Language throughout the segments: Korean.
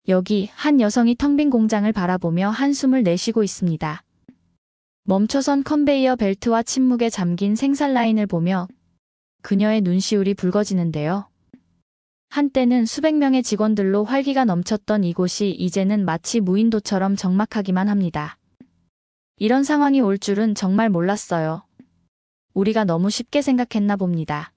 여기 한 여성이 텅 빈 공장을 바라보며 한숨을 내쉬고 있습니다. 멈춰선 컨베이어 벨트와 침묵에 잠긴 생산 라인을 보며 그녀의 눈시울이 붉어지는데요. 한때는 수백 명의 직원들로 활기가 넘쳤던 이곳이 이제는 마치 무인도처럼 적막하기만 합니다. 이런 상황이 올 줄은 정말 몰랐어요. 우리가 너무 쉽게 생각했나 봅니다.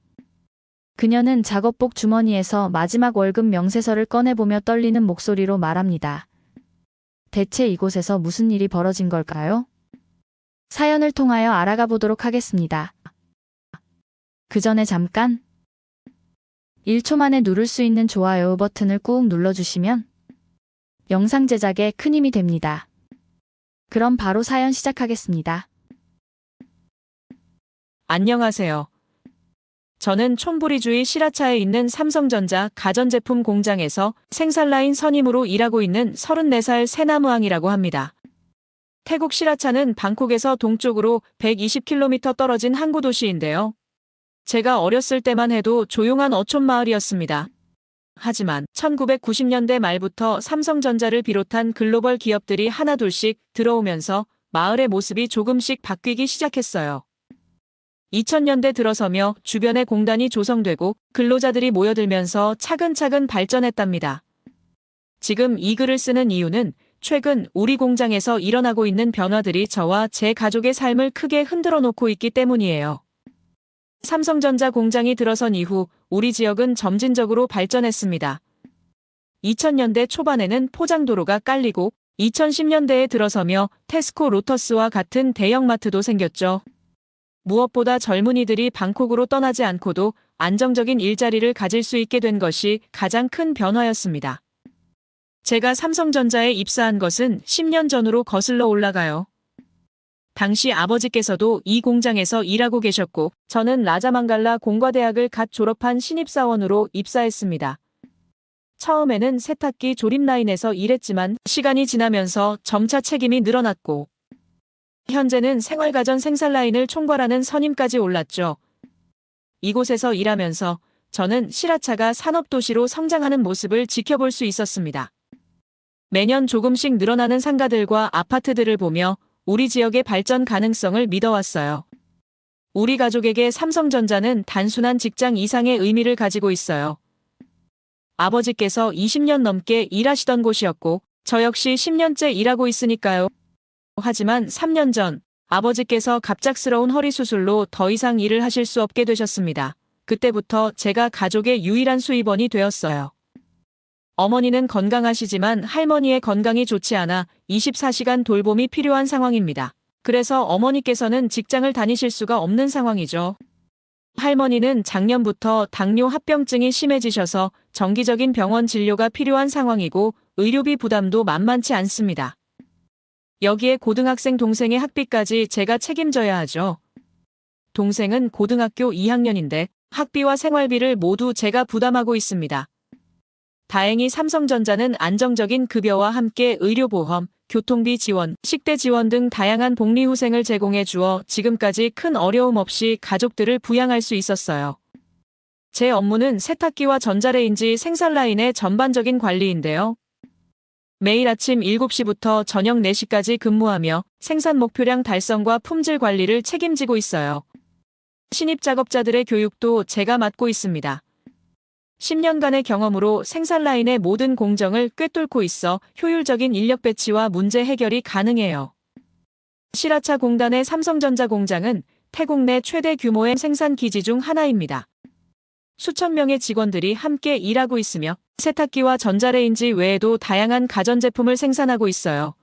그녀는 작업복 주머니에서 마지막 월급 명세서를 꺼내보며 떨리는 목소리로 말합니다. 대체 이곳에서 무슨 일이 벌어진 걸까요? 사연을 통하여 알아가 보도록 하겠습니다. 그 전에 잠깐 1초 만에 누를 수 있는 좋아요 버튼을 꾹 눌러주시면 영상 제작에 큰 힘이 됩니다. 그럼 바로 사연 시작하겠습니다. 안녕하세요. 저는 촌부리주의 시라차에 있는 삼성전자 가전제품 공장에서 생산라인 선임으로 일하고 있는 34살 새나무앙이라고 합니다. 태국 시라차는 방콕에서 동쪽으로 120km 떨어진 항구 도시인데요. 제가 어렸을 때만 해도 조용한 어촌 마을이었습니다. 하지만 1990년대 말부터 삼성전자를 비롯한 글로벌 기업들이 하나둘씩 들어오면서 마을의 모습이 조금씩 바뀌기 시작했어요. 2000년대 들어서며 주변에 공단이 조성되고 근로자들이 모여들면서 차근차근 발전했답니다. 지금 이 글을 쓰는 이유는 최근 우리 공장에서 일어나고 있는 변화들이 저와 제 가족의 삶을 크게 흔들어 놓고 있기 때문이에요. 삼성전자 공장이 들어선 이후 우리 지역은 점진적으로 발전했습니다. 2000년대 초반에는 포장도로가 깔리고 2010년대에 들어서며 테스코 로터스와 같은 대형마트도 생겼죠. 무엇보다 젊은이들이 방콕으로 떠나지 않고도 안정적인 일자리를 가질 수 있게 된 것이 가장 큰 변화였습니다. 제가 삼성전자에 입사한 것은 10년 전으로 거슬러 올라가요. 당시 아버지께서도 이 공장에서 일하고 계셨고 저는 라자망갈라 공과대학을 갓 졸업한 신입사원으로 입사했습니다. 처음에는 세탁기 조립 라인에서 일했지만 시간이 지나면서 점차 책임이 늘어났고 현재는 생활가전 생산 라인을 총괄하는 선임까지 올랐죠. 이곳에서 일하면서 저는 시라차가 산업도시로 성장하는 모습을 지켜볼 수 있었습니다. 매년 조금씩 늘어나는 상가들과 아파트들을 보며 우리 지역의 발전 가능성을 믿어왔어요. 우리 가족에게 삼성전자는 단순한 직장 이상의 의미를 가지고 있어요. 아버지께서 20년 넘게 일하시던 곳이었고 저 역시 10년째 일하고 있으니까요. 하지만 3년 전 아버지께서 갑작스러운 허리 수술로 더 이상 일을 하실 수 없게 되셨습니다. 그때부터 제가 가족의 유일한 수입원이 되었어요. 어머니는 건강하시지만 할머니의 건강이 좋지 않아 24시간 돌봄이 필요한 상황입니다. 그래서 어머니께서는 직장을 다니실 수가 없는 상황이죠. 할머니는 작년부터 당뇨 합병증이 심해지셔서 정기적인 병원 진료가 필요한 상황이고 의료비 부담도 만만치 않습니다. 여기에 고등학생 동생의 학비까지 제가 책임져야 하죠. 동생은 고등학교 2학년인데 학비와 생활비를 모두 제가 부담하고 있습니다. 다행히 삼성전자는 안정적인 급여와 함께 의료보험, 교통비 지원, 식대 지원 등 다양한 복리후생을 제공해 주어 지금까지 큰 어려움 없이 가족들을 부양할 수 있었어요. 제 업무는 세탁기와 전자레인지 생산 라인의 전반적인 관리인데요. 매일 아침 7시부터 저녁 4시까지 근무하며 생산 목표량 달성과 품질 관리를 책임지고 있어요. 신입 작업자들의 교육도 제가 맡고 있습니다. 10년간의 경험으로 생산 라인의 모든 공정을 꿰뚫고 있어 효율적인 인력 배치와 문제 해결이 가능해요. 시라차 공단의 삼성전자 공장은 태국 내 최대 규모의 생산 기지 중 하나입니다. 수천 명의 직원들이 함께 일하고 있으며 세탁기와 전자레인지 외에도 다양한 가전제품을 생산하고 있어요.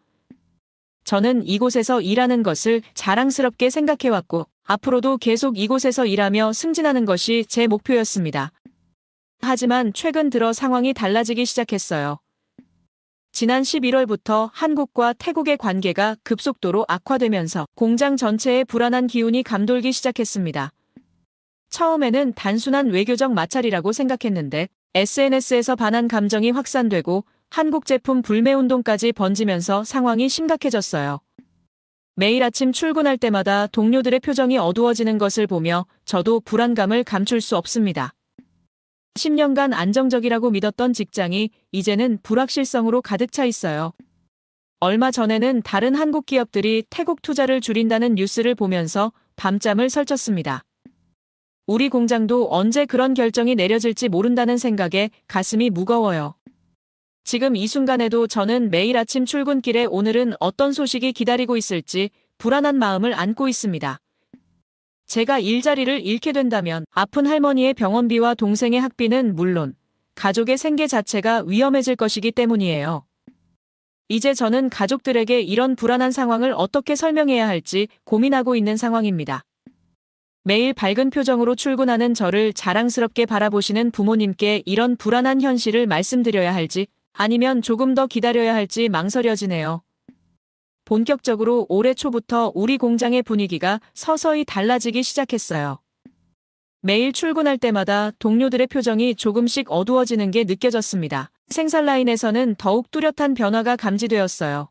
저는 이곳에서 일하는 것을 자랑스럽게 생각해왔고 앞으로도 계속 이곳에서 일하며 승진하는 것이 제 목표였습니다. 하지만 최근 들어 상황이 달라지기 시작했어요. 지난 11월부터 한국과 태국의 관계가 급속도로 악화되면서 공장 전체에 불안한 기운이 감돌기 시작했습니다. 처음에는 단순한 외교적 마찰이라고 생각했는데 SNS에서 반한 감정이 확산되고 한국 제품 불매운동까지 번지면서 상황이 심각해졌어요. 매일 아침 출근할 때마다 동료들의 표정이 어두워지는 것을 보며 저도 불안감을 감출 수 없습니다. 10년간 안정적이라고 믿었던 직장이 이제는 불확실성으로 가득 차 있어요. 얼마 전에는 다른 한국 기업들이 태국 투자를 줄인다는 뉴스를 보면서 밤잠을 설쳤습니다. 우리 공장도 언제 그런 결정이 내려질지 모른다는 생각에 가슴이 무거워요. 지금 이 순간에도 저는 매일 아침 출근길에 오늘은 어떤 소식이 기다리고 있을지 불안한 마음을 안고 있습니다. 제가 일자리를 잃게 된다면 아픈 할머니의 병원비와 동생의 학비는 물론 가족의 생계 자체가 위험해질 것이기 때문이에요. 이제 저는 가족들에게 이런 불안한 상황을 어떻게 설명해야 할지 고민하고 있는 상황입니다. 매일 밝은 표정으로 출근하는 저를 자랑스럽게 바라보시는 부모님께 이런 불안한 현실을 말씀드려야 할지 아니면 조금 더 기다려야 할지 망설여지네요. 본격적으로 올해 초부터 우리 공장의 분위기가 서서히 달라지기 시작했어요. 매일 출근할 때마다 동료들의 표정이 조금씩 어두워지는 게 느껴졌습니다. 생산 라인에서는 더욱 뚜렷한 변화가 감지되었어요.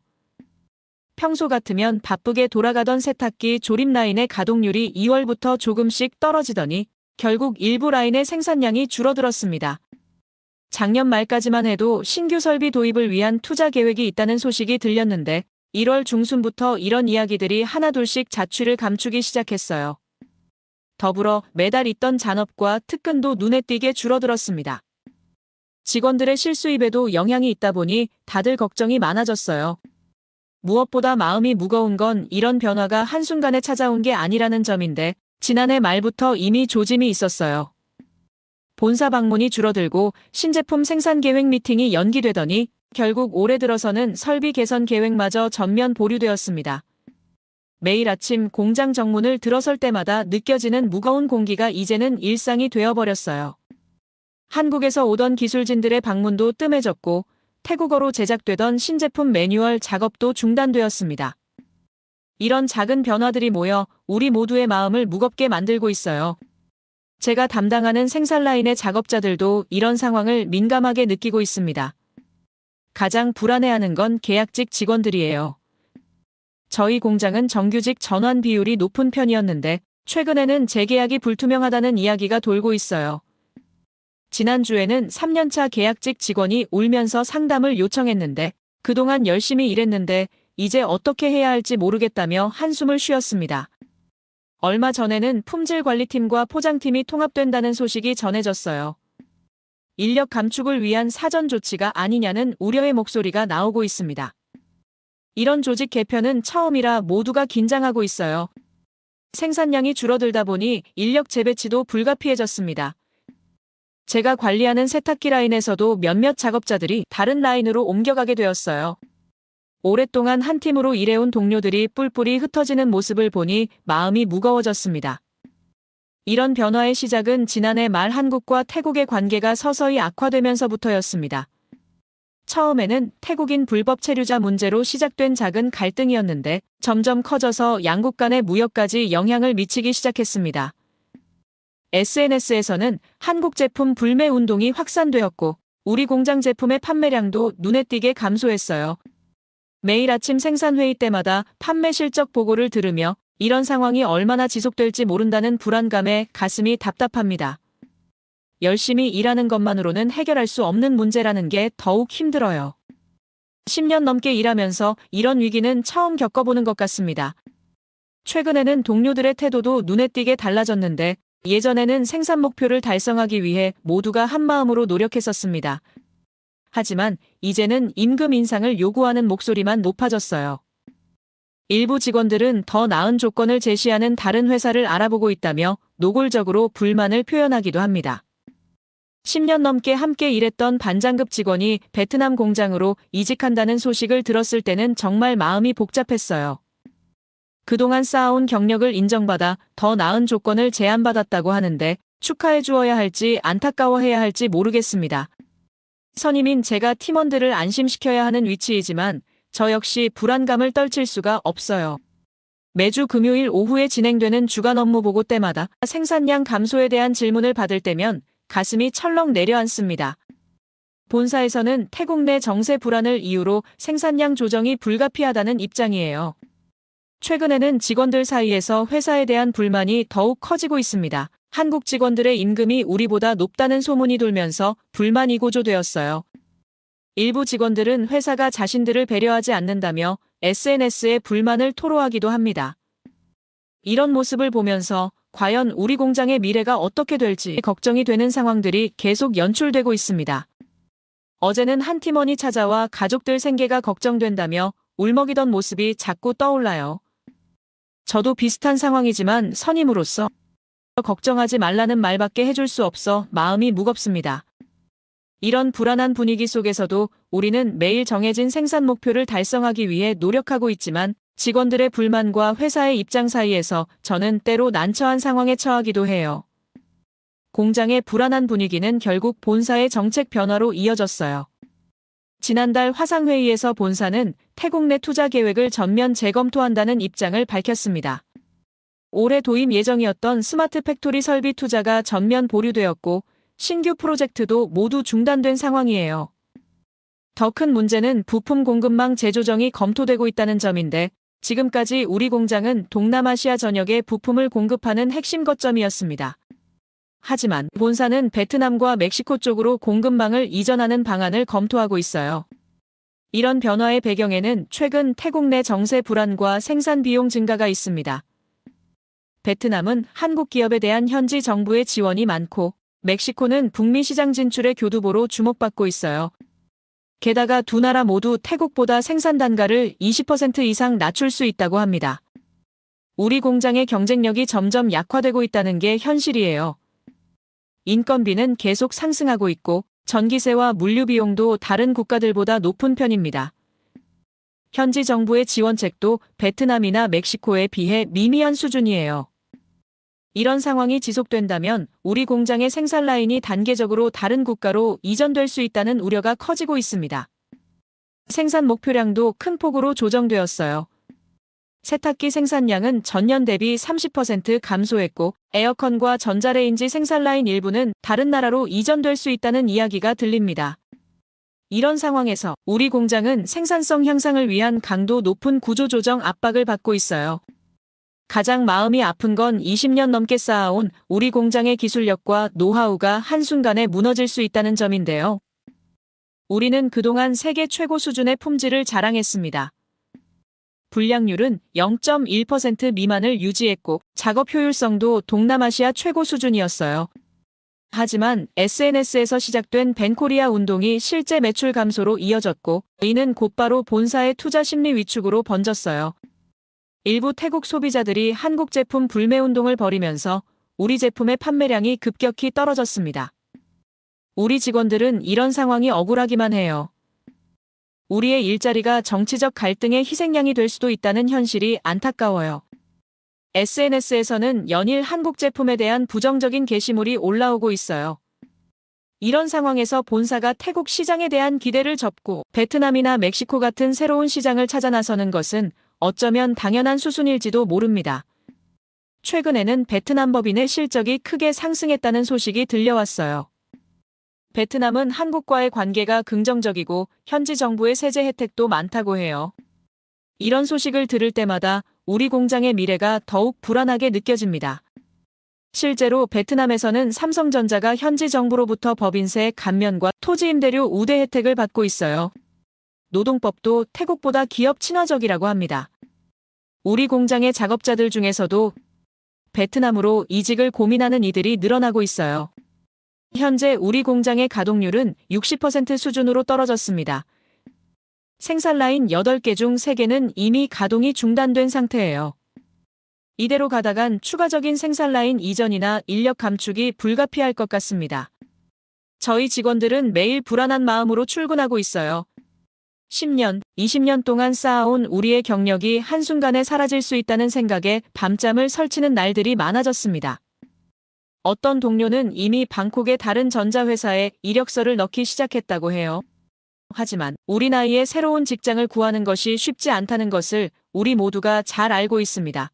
평소 같으면 바쁘게 돌아가던 세탁기 조립 라인의 가동률이 2월부터 조금씩 떨어지더니 결국 일부 라인의 생산량이 줄어들었습니다. 작년 말까지만 해도 신규 설비 도입을 위한 투자 계획이 있다는 소식이 들렸는데 1월 중순부터 이런 이야기들이 하나둘씩 자취를 감추기 시작했어요. 더불어 매달 있던 잔업과 특근도 눈에 띄게 줄어들었습니다. 직원들의 실수입에도 영향이 있다 보니 다들 걱정이 많아졌어요. 무엇보다 마음이 무거운 건 이런 변화가 한순간에 찾아온 게 아니라는 점인데 지난해 말부터 이미 조짐이 있었어요. 본사 방문이 줄어들고 신제품 생산 계획 미팅이 연기되더니 결국 올해 들어서는 설비 개선 계획마저 전면 보류되었습니다. 매일 아침 공장 정문을 들어설 때마다 느껴지는 무거운 공기가 이제는 일상이 되어버렸어요. 한국에서 오던 기술진들의 방문도 뜸해졌고 태국어로 제작되던 신제품 매뉴얼 작업도 중단되었습니다. 이런 작은 변화들이 모여 우리 모두의 마음을 무겁게 만들고 있어요. 제가 담당하는 생산 라인의 작업자들도 이런 상황을 민감하게 느끼고 있습니다. 가장 불안해하는 건 계약직 직원들이에요. 저희 공장은 정규직 전환 비율이 높은 편이었는데 최근에는 재계약이 불투명하다는 이야기가 돌고 있어요. 지난주에는 3년차 계약직 직원이 울면서 상담을 요청했는데 그동안 열심히 일했는데 이제 어떻게 해야 할지 모르겠다며 한숨을 쉬었습니다. 얼마 전에는 품질관리팀과 포장팀이 통합된다는 소식이 전해졌어요. 인력 감축을 위한 사전 조치가 아니냐는 우려의 목소리가 나오고 있습니다. 이런 조직 개편은 처음이라 모두가 긴장하고 있어요. 생산량이 줄어들다 보니 인력 재배치도 불가피해졌습니다. 제가 관리하는 세탁기 라인에서도 몇몇 작업자들이 다른 라인으로 옮겨가게 되었어요. 오랫동안 한 팀으로 일해온 동료들이 뿔뿔이 흩어지는 모습을 보니 마음이 무거워졌습니다. 이런 변화의 시작은 지난해 말 한국과 태국의 관계가 서서히 악화되면서부터였습니다. 처음에는 태국인 불법 체류자 문제로 시작된 작은 갈등이었는데 점점 커져서 양국 간의 무역까지 영향을 미치기 시작했습니다. SNS에서는 한국 제품 불매 운동이 확산되었고 우리 공장 제품의 판매량도 눈에 띄게 감소했어요. 매일 아침 생산회의 때마다 판매 실적 보고를 들으며 이런 상황이 얼마나 지속될지 모른다는 불안감에 가슴이 답답합니다. 열심히 일하는 것만으로는 해결할 수 없는 문제라는 게 더욱 힘들어요. 10년 넘게 일하면서 이런 위기는 처음 겪어보는 것 같습니다. 최근에는 동료들의 태도도 눈에 띄게 달라졌는데 예전에는 생산 목표를 달성하기 위해 모두가 한마음으로 노력했었습니다. 하지만 이제는 임금 인상을 요구하는 목소리만 높아졌어요. 일부 직원들은 더 나은 조건을 제시하는 다른 회사를 알아보고 있다며 노골적으로 불만을 표현하기도 합니다. 10년 넘게 함께 일했던 반장급 직원이 베트남 공장으로 이직한다는 소식을 들었을 때는 정말 마음이 복잡했어요. 그동안 쌓아온 경력을 인정받아 더 나은 조건을 제안받았다고 하는데 축하해 주어야 할지 안타까워해야 할지 모르겠습니다. 선임인 제가 팀원들을 안심시켜야 하는 위치이지만 저 역시 불안감을 떨칠 수가 없어요. 매주 금요일 오후에 진행되는 주간 업무 보고 때마다 생산량 감소에 대한 질문을 받을 때면 가슴이 철렁 내려앉습니다. 본사에서는 태국 내 정세 불안을 이유로 생산량 조정이 불가피하다는 입장이에요. 최근에는 직원들 사이에서 회사에 대한 불만이 더욱 커지고 있습니다. 한국 직원들의 임금이 우리보다 높다는 소문이 돌면서 불만이 고조되었어요. 일부 직원들은 회사가 자신들을 배려하지 않는다며 SNS에 불만을 토로하기도 합니다. 이런 모습을 보면서 과연 우리 공장의 미래가 어떻게 될지 걱정이 되는 상황들이 계속 연출되고 있습니다. 어제는 한 팀원이 찾아와 가족들 생계가 걱정된다며 울먹이던 모습이 자꾸 떠올라요. 저도 비슷한 상황이지만 선임으로서 걱정하지 말라는 말밖에 해줄 수 없어 마음이 무겁습니다. 이런 불안한 분위기 속에서도 우리는 매일 정해진 생산 목표를 달성하기 위해 노력하고 있지만 직원들의 불만과 회사의 입장 사이에서 저는 때로 난처한 상황에 처하기도 해요. 공장의 불안한 분위기는 결국 본사의 정책 변화로 이어졌어요. 지난달 화상회의에서 본사는 태국 내 투자 계획을 전면 재검토한다는 입장을 밝혔습니다. 올해 도입 예정이었던 스마트 팩토리 설비 투자가 전면 보류되었고 신규 프로젝트도 모두 중단된 상황이에요. 더 큰 문제는 부품 공급망 재조정이 검토되고 있다는 점인데 지금까지 우리 공장은 동남아시아 전역에 부품을 공급하는 핵심 거점이었습니다. 하지만 본사는 베트남과 멕시코 쪽으로 공급망을 이전하는 방안을 검토하고 있어요. 이런 변화의 배경에는 최근 태국 내 정세 불안과 생산 비용 증가가 있습니다. 베트남은 한국 기업에 대한 현지 정부의 지원이 많고 멕시코는 북미 시장 진출의 교두보로 주목받고 있어요. 게다가 두 나라 모두 태국보다 생산 단가를 20% 이상 낮출 수 있다고 합니다. 우리 공장의 경쟁력이 점점 약화되고 있다는 게 현실이에요. 인건비는 계속 상승하고 있고 전기세와 물류 비용도 다른 국가들보다 높은 편입니다. 현지 정부의 지원책도 베트남이나 멕시코에 비해 미미한 수준이에요. 이런 상황이 지속된다면 우리 공장의 생산 라인이 단계적으로 다른 국가로 이전될 수 있다는 우려가 커지고 있습니다. 생산 목표량도 큰 폭으로 조정되었어요. 세탁기 생산량은 전년 대비 30% 감소했고 에어컨과 전자레인지 생산 라인 일부는 다른 나라로 이전될 수 있다는 이야기가 들립니다. 이런 상황에서 우리 공장은 생산성 향상을 위한 강도 높은 구조조정 압박을 받고 있어요. 가장 마음이 아픈 건 20년 넘게 쌓아온 우리 공장의 기술력과 노하우가 한순간에 무너질 수 있다는 점인데요. 우리는 그동안 세계 최고 수준의 품질을 자랑했습니다. 불량률은 0.1% 미만을 유지했고 작업 효율성도 동남아시아 최고 수준이었어요. 하지만 SNS에서 시작된 벤코리아 운동이 실제 매출 감소로 이어졌고 이는 곧바로 본사의 투자 심리 위축으로 번졌어요. 일부 태국 소비자들이 한국 제품 불매 운동을 벌이면서 우리 제품의 판매량이 급격히 떨어졌습니다. 우리 직원들은 이런 상황이 억울하기만 해요. 우리의 일자리가 정치적 갈등의 희생양이 될 수도 있다는 현실이 안타까워요. SNS에서는 연일 한국 제품에 대한 부정적인 게시물이 올라오고 있어요. 이런 상황에서 본사가 태국 시장에 대한 기대를 접고 베트남이나 멕시코 같은 새로운 시장을 찾아 나서는 것은 어쩌면 당연한 수순일지도 모릅니다. 최근에는 베트남 법인의 실적이 크게 상승했다는 소식이 들려왔어요. 베트남은 한국과의 관계가 긍정적이고 현지 정부의 세제 혜택도 많다고 해요. 이런 소식을 들을 때마다 우리 공장의 미래가 더욱 불안하게 느껴집니다. 실제로 베트남에서는 삼성전자가 현지 정부로부터 법인세 감면과 토지 임대료 우대 혜택을 받고 있어요. 노동법도 태국보다 기업 친화적이라고 합니다. 우리 공장의 작업자들 중에서도 베트남으로 이직을 고민하는 이들이 늘어나고 있어요. 현재 우리 공장의 가동률은 60% 수준으로 떨어졌습니다. 생산 라인 8개 중 3개는 이미 가동이 중단된 상태예요. 이대로 가다간 추가적인 생산 라인 이전이나 인력 감축이 불가피할 것 같습니다. 저희 직원들은 매일 불안한 마음으로 출근하고 있어요. 10년, 20년 동안 쌓아온 우리의 경력이 한순간에 사라질 수 있다는 생각에 밤잠을 설치는 날들이 많아졌습니다. 어떤 동료는 이미 방콕의 다른 전자회사에 이력서를 넣기 시작했다고 해요. 하지만 우리 나이에 새로운 직장을 구하는 것이 쉽지 않다는 것을 우리 모두가 잘 알고 있습니다.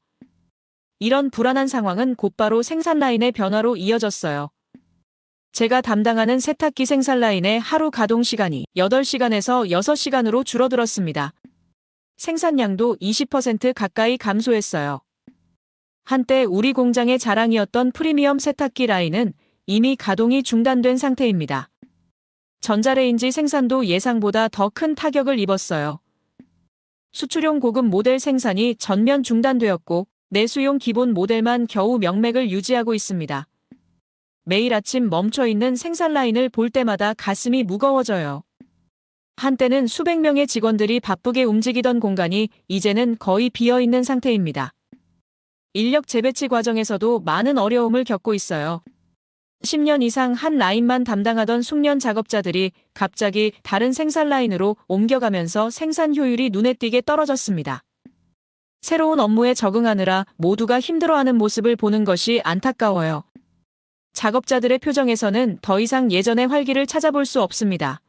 이런 불안한 상황은 곧바로 생산 라인의 변화로 이어졌어요. 제가 담당하는 세탁기 생산 라인의 하루 가동 시간이 8시간에서 6시간으로 줄어들었습니다. 생산량도 20% 가까이 감소했어요. 한때 우리 공장의 자랑이었던 프리미엄 세탁기 라인은 이미 가동이 중단된 상태입니다. 전자레인지 생산도 예상보다 더 큰 타격을 입었어요. 수출용 고급 모델 생산이 전면 중단되었고 내수용 기본 모델만 겨우 명맥을 유지하고 있습니다. 매일 아침 멈춰있는 생산 라인을 볼 때마다 가슴이 무거워져요. 한때는 수백 명의 직원들이 바쁘게 움직이던 공간이 이제는 거의 비어있는 상태입니다. 인력 재배치 과정에서도 많은 어려움을 겪고 있어요. 10년 이상 한 라인만 담당하던 숙련 작업자들이 갑자기 다른 생산 라인으로 옮겨가면서 생산 효율이 눈에 띄게 떨어졌습니다. 새로운 업무에 적응하느라 모두가 힘들어하는 모습을 보는 것이 안타까워요. 작업자들의 표정에서는 더 이상 예전의 활기를 찾아볼 수 없습니다.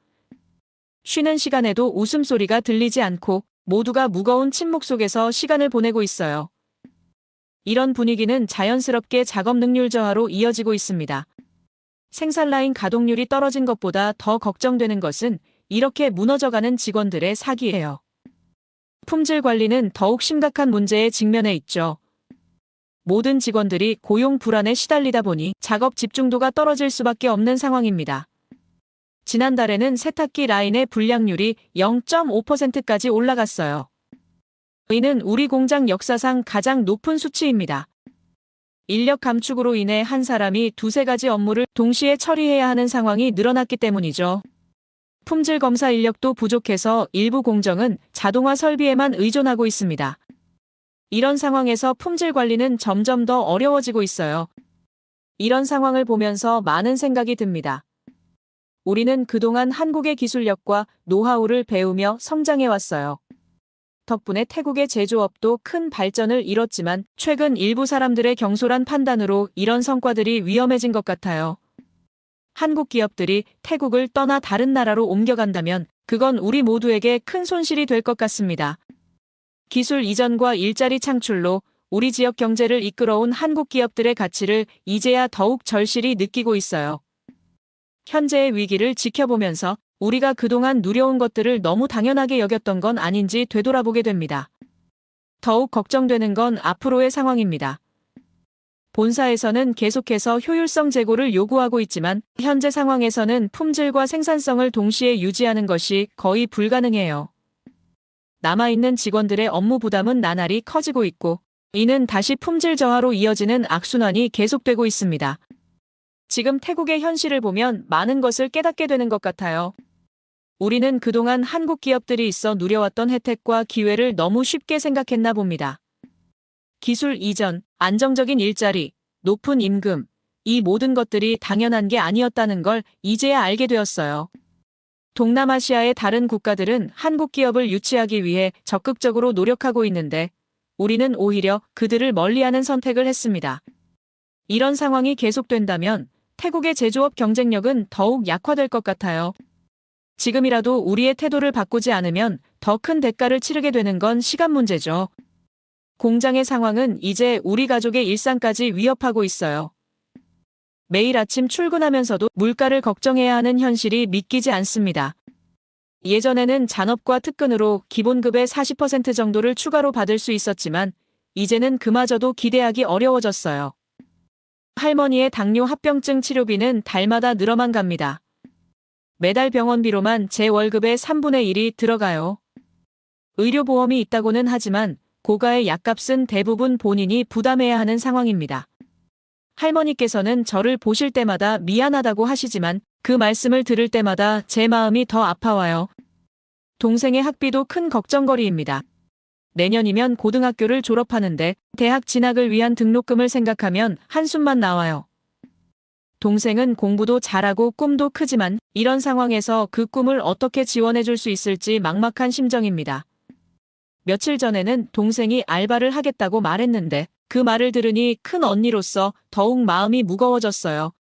쉬는 시간에도 웃음소리가 들리지 않고 모두가 무거운 침묵 속에서 시간을 보내고 있어요. 이런 분위기는 자연스럽게 작업 능률 저하로 이어지고 있습니다. 생산 라인 가동률이 떨어진 것보다 더 걱정되는 것은 이렇게 무너져가는 직원들의 사기예요. 품질 관리는 더욱 심각한 문제에 직면해 있죠. 모든 직원들이 고용 불안에 시달리다 보니 작업 집중도가 떨어질 수밖에 없는 상황입니다. 지난달에는 세탁기 라인의 불량률이 0.5%까지 올라갔어요. 이는 우리 공장 역사상 가장 높은 수치입니다. 인력 감축으로 인해 한 사람이 두세 가지 업무를 동시에 처리해야 하는 상황이 늘어났기 때문이죠. 품질 검사 인력도 부족해서 일부 공정은 자동화 설비에만 의존하고 있습니다. 이런 상황에서 품질 관리는 점점 더 어려워지고 있어요. 이런 상황을 보면서 많은 생각이 듭니다. 우리는 그동안 한국의 기술력과 노하우를 배우며 성장해왔어요. 덕분에 태국의 제조업도 큰 발전을 이뤘지만 최근 일부 사람들의 경솔한 판단으로 이런 성과들이 위험해진 것 같아요. 한국 기업들이 태국을 떠나 다른 나라로 옮겨간다면 그건 우리 모두에게 큰 손실이 될 것 같습니다. 기술 이전과 일자리 창출로 우리 지역 경제를 이끌어온 한국 기업들의 가치를 이제야 더욱 절실히 느끼고 있어요. 현재의 위기를 지켜보면서 우리가 그동안 누려온 것들을 너무 당연하게 여겼던 건 아닌지 되돌아보게 됩니다. 더욱 걱정되는 건 앞으로의 상황입니다. 본사에서는 계속해서 효율성 제고를 요구하고 있지만 현재 상황에서는 품질과 생산성을 동시에 유지하는 것이 거의 불가능해요. 남아있는 직원들의 업무 부담은 나날이 커지고 있고 이는 다시 품질 저하로 이어지는 악순환이 계속되고 있습니다. 지금 태국의 현실을 보면 많은 것을 깨닫게 되는 것 같아요. 우리는 그동안 한국 기업들이 있어 누려왔던 혜택과 기회를 너무 쉽게 생각했나 봅니다. 기술 이전, 안정적인 일자리, 높은 임금, 이 모든 것들이 당연한 게 아니었다는 걸 이제야 알게 되었어요. 동남아시아의 다른 국가들은 한국 기업을 유치하기 위해 적극적으로 노력하고 있는데 우리는 오히려 그들을 멀리하는 선택을 했습니다. 이런 상황이 계속된다면 태국의 제조업 경쟁력은 더욱 약화될 것 같아요. 지금이라도 우리의 태도를 바꾸지 않으면 더 큰 대가를 치르게 되는 건 시간 문제죠. 공장의 상황은 이제 우리 가족의 일상까지 위협하고 있어요. 매일 아침 출근하면서도 물가를 걱정해야 하는 현실이 믿기지 않습니다. 예전에는 잔업과 특근으로 기본급의 40% 정도를 추가로 받을 수 있었지만 이제는 그마저도 기대하기 어려워졌어요. 할머니의 당뇨 합병증 치료비는 달마다 늘어만 갑니다. 매달 병원비로만 제 월급의 3분의 1이 들어가요. 의료보험이 있다고는 하지만 고가의 약값은 대부분 본인이 부담해야 하는 상황입니다. 할머니께서는 저를 보실 때마다 미안하다고 하시지만 그 말씀을 들을 때마다 제 마음이 더 아파와요. 동생의 학비도 큰 걱정거리입니다. 내년이면 고등학교를 졸업하는데 대학 진학을 위한 등록금을 생각하면 한숨만 나와요. 동생은 공부도 잘하고 꿈도 크지만 이런 상황에서 그 꿈을 어떻게 지원해 줄 수 있을지 막막한 심정입니다. 며칠 전에는 동생이 알바를 하겠다고 말했는데 그 말을 들으니 큰 언니로서 더욱 마음이 무거워졌어요.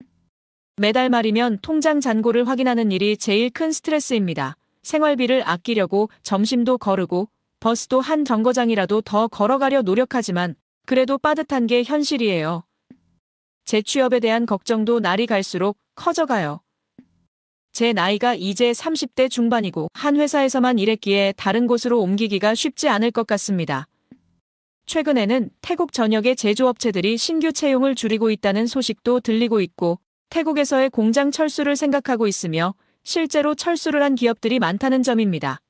매달 말이면 통장 잔고를 확인하는 일이 제일 큰 스트레스입니다. 생활비를 아끼려고 점심도 거르고 버스도 한 정거장이라도 더 걸어가려 노력하지만 그래도 빠듯한 게 현실이에요. 재취업에 대한 걱정도 날이 갈수록 커져가요. 제 나이가 이제 30대 중반이고 한 회사에서만 일했기에 다른 곳으로 옮기기가 쉽지 않을 것 같습니다. 최근에는 태국 전역의 제조업체들이 신규 채용을 줄이고 있다는 소식도 들리고 있고 태국에서의 공장 철수를 생각하고 있으며 실제로 철수를 한 기업들이 많다는 점입니다.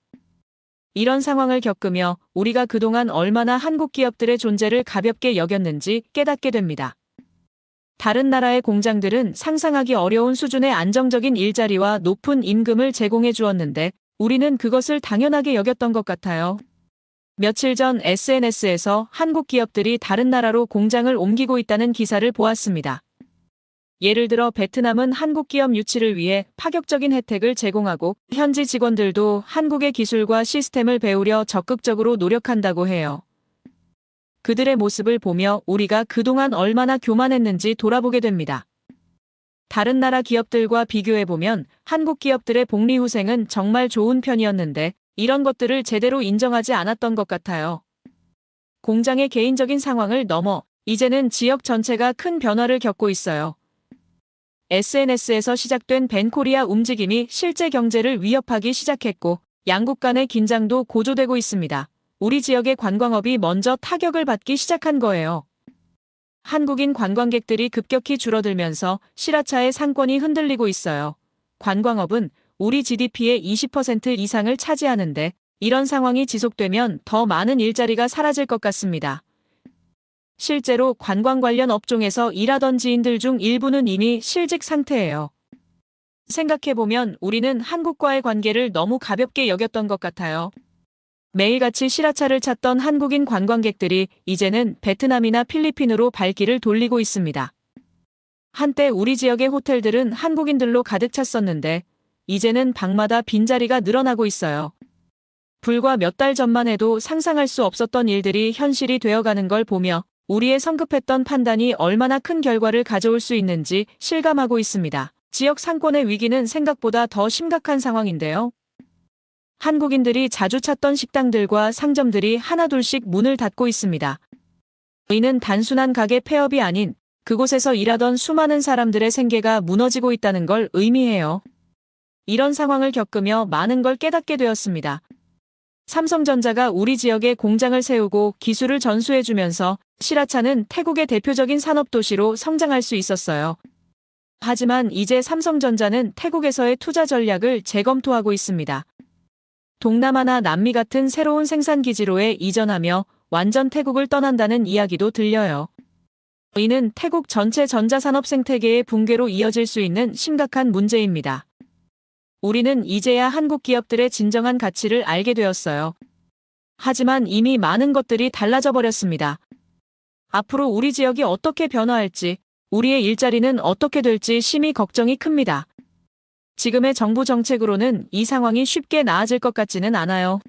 이런 상황을 겪으며 우리가 그동안 얼마나 한국 기업들의 존재를 가볍게 여겼는지 깨닫게 됩니다. 다른 나라의 공장들은 상상하기 어려운 수준의 안정적인 일자리와 높은 임금을 제공해 주었는데 우리는 그것을 당연하게 여겼던 것 같아요. 며칠 전 SNS에서 한국 기업들이 다른 나라로 공장을 옮기고 있다는 기사를 보았습니다. 예를 들어 베트남은 한국 기업 유치를 위해 파격적인 혜택을 제공하고 현지 직원들도 한국의 기술과 시스템을 배우려 적극적으로 노력한다고 해요. 그들의 모습을 보며 우리가 그동안 얼마나 교만했는지 돌아보게 됩니다. 다른 나라 기업들과 비교해보면 한국 기업들의 복리후생은 정말 좋은 편이었는데 이런 것들을 제대로 인정하지 않았던 것 같아요. 공장의 개인적인 상황을 넘어 이제는 지역 전체가 큰 변화를 겪고 있어요. SNS에서 시작된 벤코리아 움직임이 실제 경제를 위협하기 시작했고 양국 간의 긴장도 고조되고 있습니다. 우리 지역의 관광업이 먼저 타격을 받기 시작한 거예요. 한국인 관광객들이 급격히 줄어들면서 시라차의 상권이 흔들리고 있어요. 관광업은 우리 GDP의 20% 이상을 차지하는데 이런 상황이 지속되면 더 많은 일자리가 사라질 것 같습니다. 실제로 관광 관련 업종에서 일하던 지인들 중 일부는 이미 실직 상태예요. 생각해보면 우리는 한국과의 관계를 너무 가볍게 여겼던 것 같아요. 매일같이 시라차를 찾던 한국인 관광객들이 이제는 베트남이나 필리핀으로 발길을 돌리고 있습니다. 한때 우리 지역의 호텔들은 한국인들로 가득 찼었는데 이제는 방마다 빈자리가 늘어나고 있어요. 불과 몇 달 전만 해도 상상할 수 없었던 일들이 현실이 되어가는 걸 보며 우리의 성급했던 판단이 얼마나 큰 결과를 가져올 수 있는지 실감하고 있습니다. 지역 상권의 위기는 생각보다 더 심각한 상황인데요. 한국인들이 자주 찾던 식당들과 상점들이 하나둘씩 문을 닫고 있습니다. 이는 단순한 가게 폐업이 아닌 그곳에서 일하던 수많은 사람들의 생계가 무너지고 있다는 걸 의미해요. 이런 상황을 겪으며 많은 걸 깨닫게 되었습니다. 삼성전자가 우리 지역에 공장을 세우고 기술을 전수해주면서 시라차는 태국의 대표적인 산업도시로 성장할 수 있었어요. 하지만 이제 삼성전자는 태국에서의 투자 전략을 재검토하고 있습니다. 동남아나 남미 같은 새로운 생산기지로에 이전하며 완전 태국을 떠난다는 이야기도 들려요. 이는 태국 전체 전자산업 생태계의 붕괴로 이어질 수 있는 심각한 문제입니다. 우리는 이제야 한국 기업들의 진정한 가치를 알게 되었어요. 하지만 이미 많은 것들이 달라져 버렸습니다. 앞으로 우리 지역이 어떻게 변화할지, 우리의 일자리는 어떻게 될지 심히 걱정이 큽니다. 지금의 정부 정책으로는 이 상황이 쉽게 나아질 것 같지는 않아요.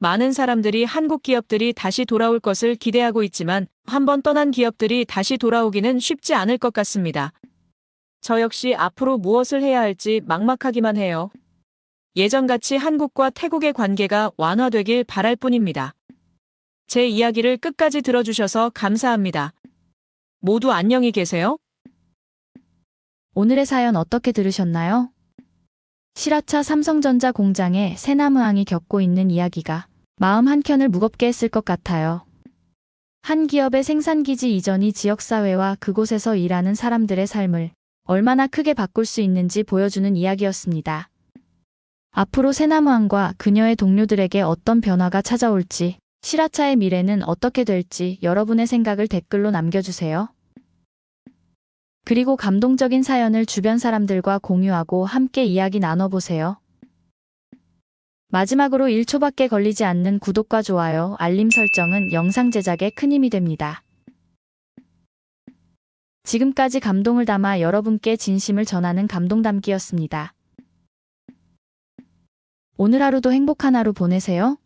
많은 사람들이 한국 기업들이 다시 돌아올 것을 기대하고 있지만 한번 떠난 기업들이 다시 돌아오기는 쉽지 않을 것 같습니다. 저 역시 앞으로 무엇을 해야 할지 막막하기만 해요. 예전같이 한국과 태국의 관계가 완화되길 바랄 뿐입니다. 제 이야기를 끝까지 들어주셔서 감사합니다. 모두 안녕히 계세요. 오늘의 사연 어떻게 들으셨나요? 시라차 삼성전자 공장의 새나무항이 겪고 있는 이야기가 마음 한켠을 무겁게 했을 것 같아요. 한 기업의 생산기지 이전이 지역사회와 그곳에서 일하는 사람들의 삶을 얼마나 크게 바꿀 수 있는지 보여주는 이야기였습니다. 앞으로 새나무항과 그녀의 동료들에게 어떤 변화가 찾아올지, 시라차의 미래는 어떻게 될지 여러분의 생각을 댓글로 남겨주세요. 그리고 감동적인 사연을 주변 사람들과 공유하고 함께 이야기 나눠보세요. 마지막으로 1초밖에 걸리지 않는 구독과 좋아요, 알림 설정은 영상 제작에 큰 힘이 됩니다. 지금까지 감동을 담아 여러분께 진심을 전하는 감동담기였습니다. 오늘 하루도 행복한 하루 보내세요.